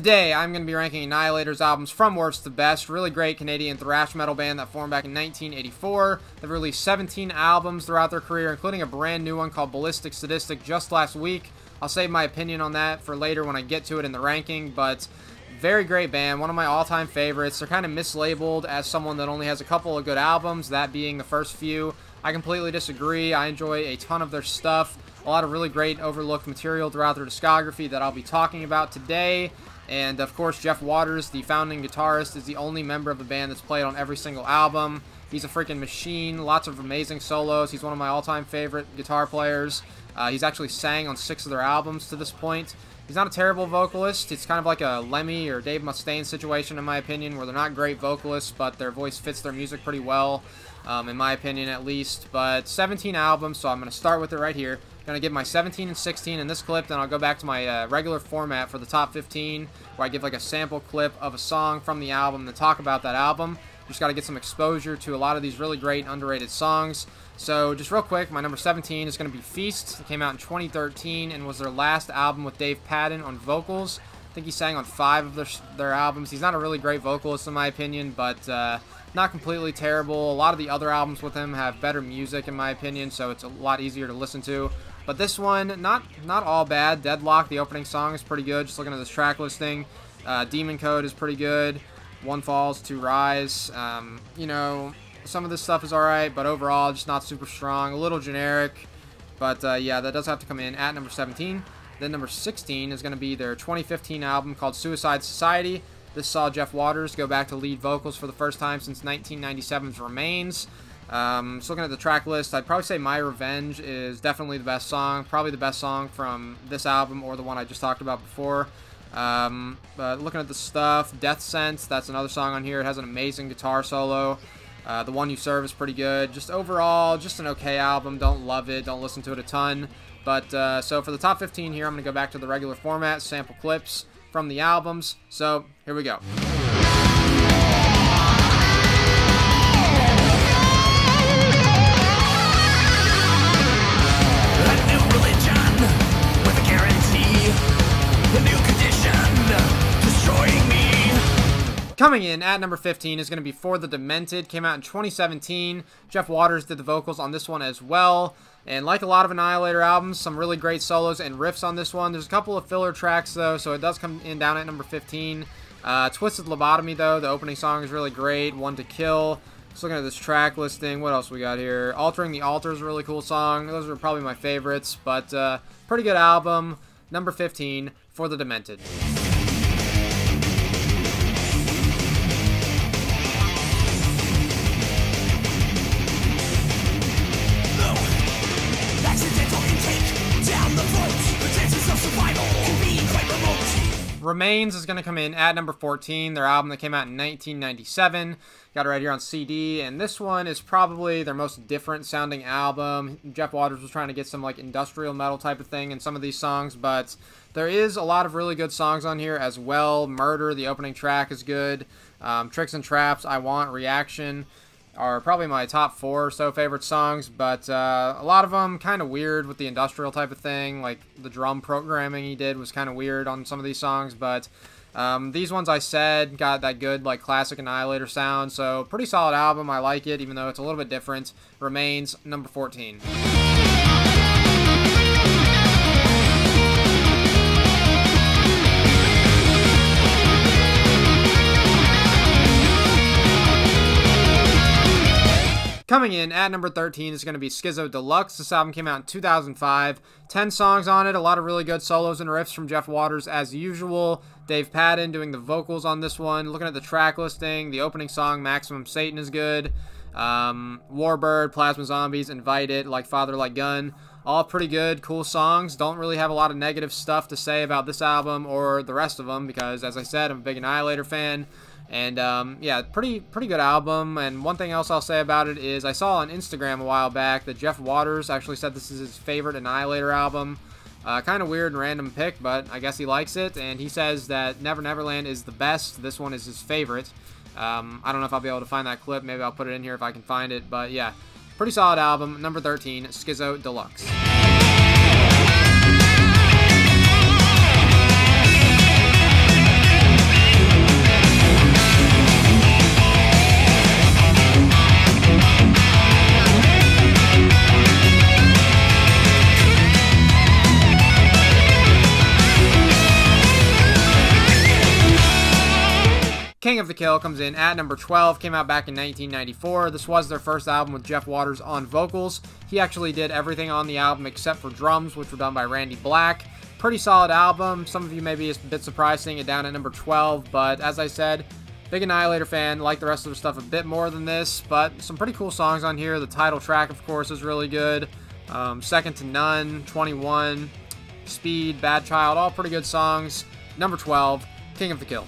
Today, I'm going to be ranking Annihilator's albums from worst to best. Really great Canadian thrash metal band that formed back in 1984. They've released 17 albums throughout their career, including a brand new one called Ballistic Statistic just last week. I'll save my opinion on that for later when I get to it in the ranking, but very great band, one of my all-time favorites. They're kind of mislabeled as someone that only has a couple of good albums, that being the first few. I completely disagree. I enjoy a ton of their stuff. A lot of really great overlooked material throughout their discography that I'll be talking about today. And of course, Jeff Waters, the founding guitarist, is the only member of the band that's played on every single album. He's a freaking machine, lots of amazing solos. He's one of my all-time favorite guitar players. He's actually sang on 6 of their albums to this point. He's not a terrible vocalist. It's kind of like a Lemmy or Dave Mustaine situation, in my opinion, where they're not great vocalists, but their voice fits their music pretty well, in my opinion at least. But 17 albums, so I'm going to start with it right here. I'm going to give my 17 and 16 in this clip, then I'll go back to my regular format for the top 15, where I give like a sample clip of a song from the album and talk about that album. Just got to get some exposure to a lot of these really great underrated songs. So just real quick, my number 17 is going to be Feast. It came out in 2013 and was their last album with Dave Padden on vocals. I think he sang on 5 of their albums. He's not a really great vocalist in my opinion, but not completely terrible. A lot of the other albums with him have better music in my opinion, so it's a lot easier to listen to. But this one, not all bad. Deadlock, the opening song, is pretty good. Just looking at this track listing. Demon Code is pretty good. One Falls, Two Rise. You know, some of this stuff is alright, but overall, just not super strong. A little generic. But yeah, that does have to come in at number 17. Then number 16 is going to be their 2015 album called Suicide Society. This saw Jeff Waters go back to lead vocals for the first time since 1997's Remains. So looking at the track list, I'd probably say My Revenge is definitely the best song. Probably the best song from this album or the one I just talked about before. But looking at the stuff, Death Sense, that's another song on here. It has an amazing guitar solo. The One You Serve is pretty good. Just overall, just an okay album. Don't love it. Don't listen to it a ton. But so for the top 15 here, I'm going to go back to the regular format, sample clips from the albums. So here we go. Coming in at number 15 is going to be For the Demented. Came out in 2017. Jeff Waters did the vocals on this one as well. And like a lot of Annihilator albums, some really great solos and riffs on this one. There's a couple of filler tracks though, so it does come in down at number 15. Twisted Lobotomy though, the opening song is really great. One to Kill. Just looking at this track listing, what else we got here? Altering the Altar is a really cool song. Those are probably my favorites, but pretty good album. Number 15, For the Demented. Remains is going to come in at number 14, their album that came out in 1997. Got it right here on CD, and this one is probably their most different sounding album. Jeff Waters was trying to get some like industrial metal type of thing in some of these songs, but there is a lot of really good songs on here as well. Murder, the opening track, is good. Tricks and Traps, I Want, Reaction are probably my top 4 or so favorite songs, but a lot of them kind of weird with the industrial type of thing. Like the drum programming he did was kind of weird on some of these songs, but these ones I said got that good like classic Annihilator sound, so pretty solid album. I like it, even though it's a little bit different. Remains, number 14. Coming in at number 13 is going to be Schizo Deluxe. This album came out in 2005. 10 songs on it. A lot of really good solos and riffs from Jeff Waters as usual. Dave Padden doing the vocals on this one. Looking at the track listing, the opening song, Maximum Satan, is good. Warbird, Plasma Zombies, Invite It, Like Father, Like Gun. All pretty good, cool songs. Don't really have a lot of negative stuff to say about this album or the rest of them because, as I said, I'm a big Annihilator fan. And yeah, pretty good album. And one thing else I'll say about it is I saw on Instagram a while back that Jeff Waters actually said this is his favorite Annihilator album. Kind of weird and random pick, but I guess he likes it. And he says that Never Neverland is the best. This one is his favorite. I don't know if I'll be able to find that clip. Maybe I'll put it in here if I can find it. But yeah, pretty solid album. Number 13, Schizo Deluxe. King of the Kill comes in at number 12, came out back in 1994. This was their first album with Jeff Waters on vocals. He actually did everything on the album except for drums, which were done by Randy Black. Pretty solid album. Some of you may be a bit surprised seeing it down at number 12, but as I said, big Annihilator fan, like the rest of their stuff a bit more than this, but some pretty cool songs on here. The title track, of course, is really good. Second to None, 21, Speed, Bad Child, all pretty good songs. Number 12, King of the Kill.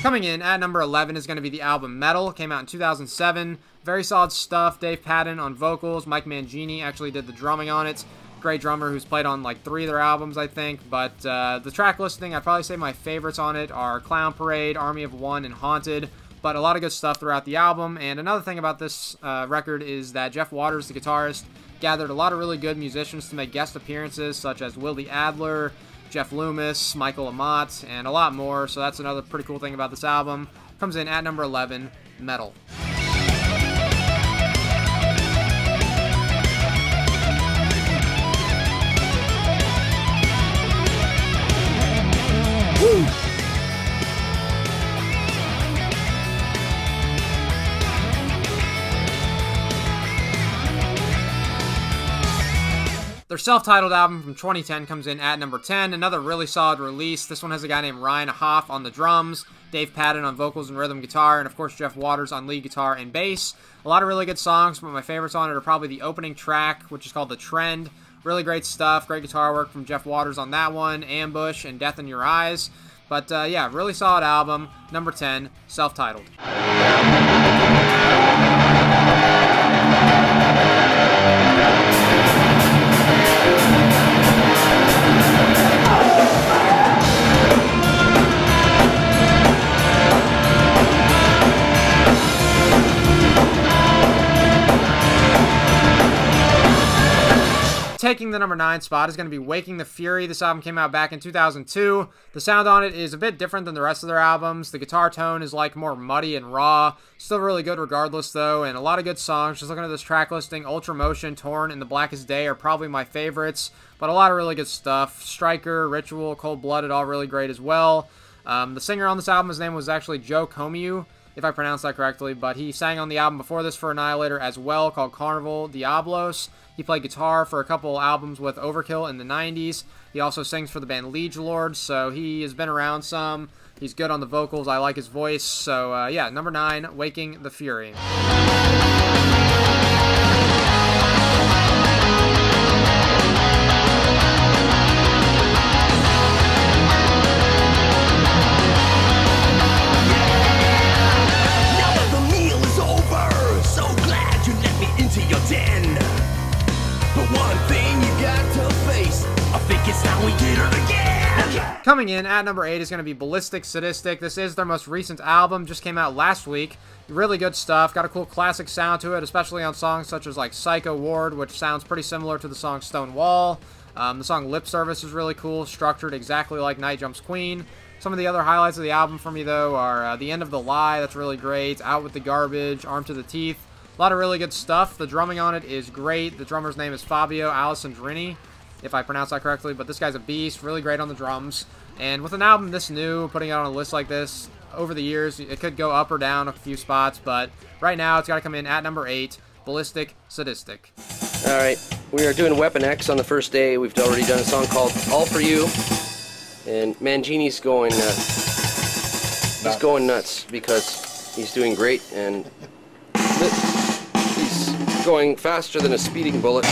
Coming in at number 11 is going to be the album Metal. Came out in 2007. Very solid stuff. Dave Padden on vocals. Mike Mangini actually did the drumming on it. Great drummer who's played on like 3 of their albums, I think. But the track listing, I'd probably say my favorites on it are Clown Parade, Army of One, and Haunted. But a lot of good stuff throughout the album. And another thing about this record is that Jeff Waters, the guitarist, gathered a lot of really good musicians to make guest appearances, such as Willie Adler, Jeff Loomis, Michael Amott, and a lot more, so that's another pretty cool thing about this album. Comes in at number 11, Metal. Woo! Their self-titled album from 2010 comes in at number 10. Another really solid release. This one has a guy named Ryan Hoff on the drums, Dave Padden on vocals and rhythm guitar, and of course Jeff Waters on lead guitar and bass. A lot of really good songs, but my favorites on it are probably the opening track, which is called The Trend. Really great stuff. Great guitar work from Jeff Waters on that one, Ambush, and Death in Your Eyes. But yeah, really solid album. Number 10, self-titled. Taking the number 9 spot is going to be Waking the Fury. This album came out back in 2002. The sound on it is a bit different than the rest of their albums. The guitar tone is like more muddy and raw. Still really good regardless though, and a lot of good songs. Just looking at this track listing, Ultra Motion, Torn, and The Blackest Day are probably my favorites, but a lot of really good stuff. Striker, Ritual, Cold Blooded, all really great as well. The singer on this album, his name was actually Joe Comiu, if I pronounced that correctly, but he sang on the album before this for Annihilator as well, called Carnival Diablos. He played guitar for a couple albums with Overkill in the 90s. He also sings for the band Liege Lord, so he has been around some. He's good on the vocals. I like his voice. So, yeah, number 9, Waking the Fury. Coming in at number 8 is going to be Ballistic, Statistic. This is their most recent album, just came out last week. Really good stuff, got a cool classic sound to it, especially on songs such as like Psycho Ward, which sounds pretty similar to the song Stone Wall. The song Lip Service is really cool, structured exactly like Night Jump's Queen. Some of the other highlights of the album for me, though, are The End of the Lie, that's really great, Out with the Garbage, Arm to the Teeth. A lot of really good stuff. The drumming on it is great. The drummer's name is Fabio Alessandrini, if I pronounce that correctly, but this guy's a beast, really great on the drums. And with an album this new, putting it on a list like this, over the years, it could go up or down a few spots, but right now it's got to come in at number 8, Ballistic, Sadistic. Alright, we are doing Weapon X on the first day. We've already done a song called All For You, and Mangini's going, he's going nuts because he's doing great, and he's going faster than a speeding bullet.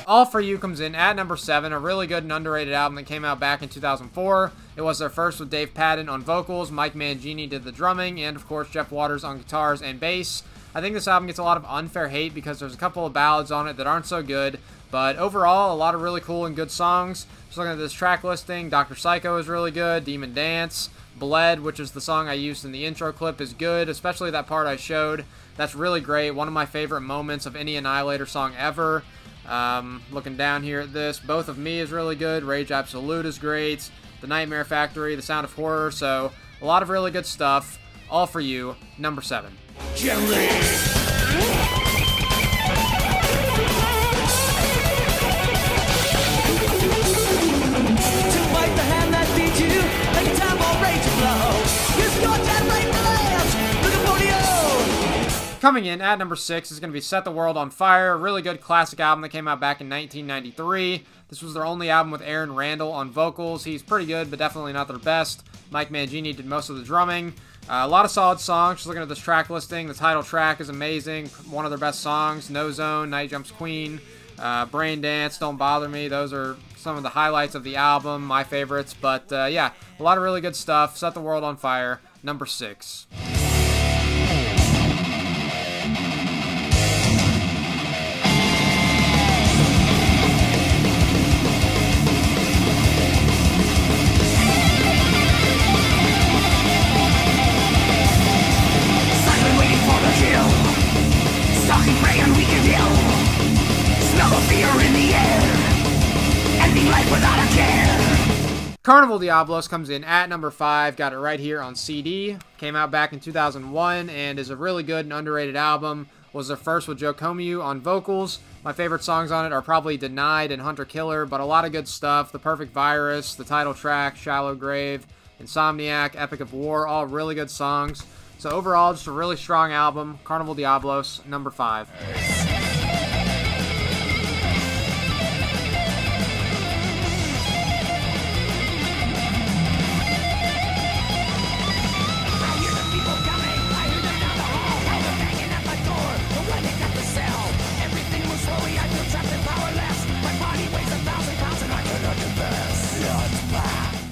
All For You comes in at number 7, a really good and underrated album that came out back in 2004. It was their first with Dave Padden on vocals, Mike Mangini did the drumming, and of course Jeff Waters on guitars and bass. I think this album gets a lot of unfair hate because there's a couple of ballads on it that aren't so good, but overall, a lot of really cool and good songs. Just looking at this track listing, Dr. Psycho is really good, Demon Dance, Bled, which is the song I used in the intro clip, is good, especially that part I showed. That's really great. One of my favorite moments of any Annihilator song ever. Looking down here at this, Both of Me is really good. Rage Absolute is great. The Nightmare Factory, The Sound of Horror. So a lot of really good stuff. All for you. Number 7. Coming in at number 6 is going to be Set the World on Fire. A really good classic album that came out back in 1993. This was their only album with Aaron Randall on vocals. He's pretty good, but definitely not their best. Mike Mangini did most of the drumming. A lot of solid songs. Just looking at this track listing, the title track is amazing. One of their best songs, No Zone, Night Jumps Queen, Brain Dance, Don't Bother Me. Those are some of the highlights of the album, my favorites. But yeah, a lot of really good stuff. Set the World on Fire, number 6. Carnival Diablos comes in at number 5, got it right here on CD, came out back in 2001, and is a really good and underrated album. Was their first with Joe Comiu on vocals. My favorite songs on it are probably Denied and Hunter Killer, but a lot of good stuff. The Perfect Virus, the title track, Shallow Grave, Insomniac, Epic of War, all really good songs. So overall, just a really strong album. Carnival Diablos, number 5.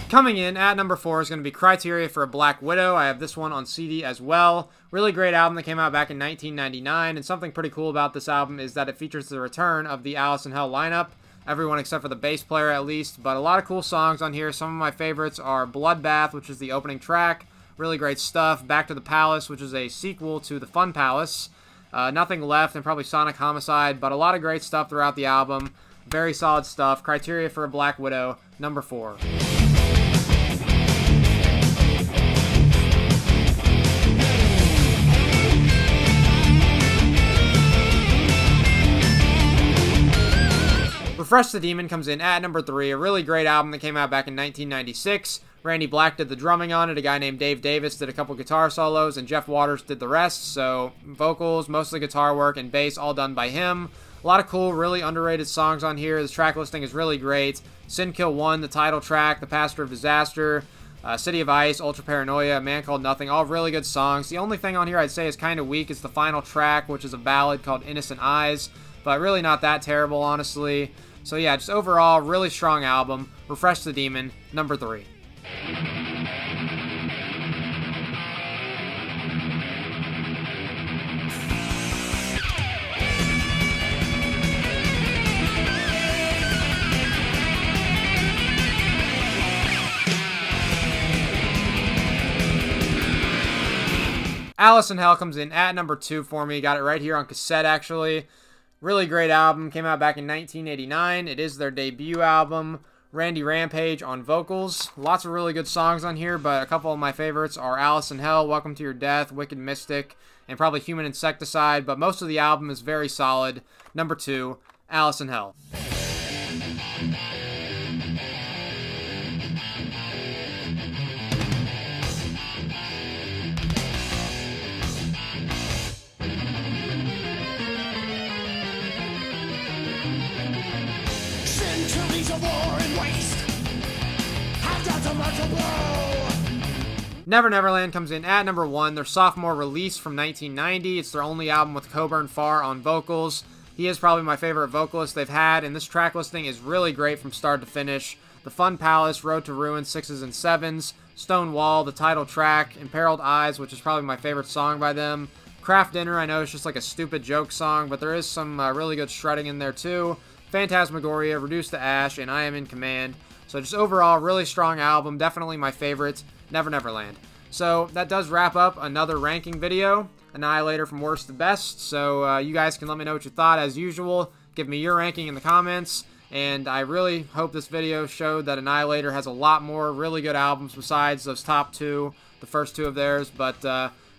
Coming in at number 4 is going to be Criteria for a Black Widow. I have this one on CD as well. Really great album that came out back in 1999, and something pretty cool about this album is that it features the return of the Alice in Hell lineup. Everyone except for the bass player at least, but a lot of cool songs on here. Some of my favorites are Bloodbath, which is the opening track. Really great stuff. Back to the Palace, which is a sequel to The Fun Palace. Nothing Left, and probably Sonic Homicide, but a lot of great stuff throughout the album. Very solid stuff. Criteria for a Black Widow, number 4. Refresh the Demon comes in at number 3, a really great album that came out back in 1996. Randy Black did the drumming on it, a guy named Dave Davis did a couple guitar solos, and Jeff Waters did the rest, so vocals, mostly guitar work, and bass all done by him. A lot of cool, really underrated songs on here. This track listing is really great. Sin Kill 1, the title track, The Pastor of Disaster, City of Ice, Ultra Paranoia, A Man Called Nothing, all really good songs. The only thing on here I'd say is kind of weak is the final track, which is a ballad called Innocent Eyes, but really not that terrible, honestly. So yeah, just overall, really strong album. Refresh the Demon, number 3. Alice in Hell comes in at number 2 for me. Got it right here on cassette, actually. Really great album. Came out back in 1989. It is their debut album. Randy Rampage on vocals. Lots of really good songs on here, but a couple of my favorites are Alice in Hell, Welcome to Your Death, Wicked Mystic, and probably Human Insecticide, but most of the album is very solid. Number 2, Alice in Hell. Never Neverland comes in at number 1, their sophomore release from 1990. It's their only album with Coburn Farr on vocals. He is probably my favorite vocalist they've had, and this track listing is really great from start to finish. The Fun Palace, Road to Ruin, 6s and 7s, Stone Wall, the title track, Imperiled Eyes, which is probably my favorite song by them. Craft Dinner, I know it's just like a stupid joke song, but there is some really good shredding in there too. Phantasmagoria, Reduce to Ash, and I Am in Command. So just overall, really strong album. Definitely my favorite. Never Neverland. So that does wrap up another ranking video. Annihilator from worst to best. So you guys can let me know what you thought as usual. Give me your ranking in the comments. And I really hope this video showed that Annihilator has a lot more really good albums besides those top two, the first two of theirs. But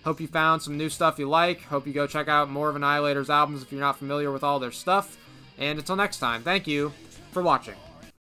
hope you found some new stuff you like. Hope you go check out more of Annihilator's albums if you're not familiar with all their stuff. And until next time, thank you for watching.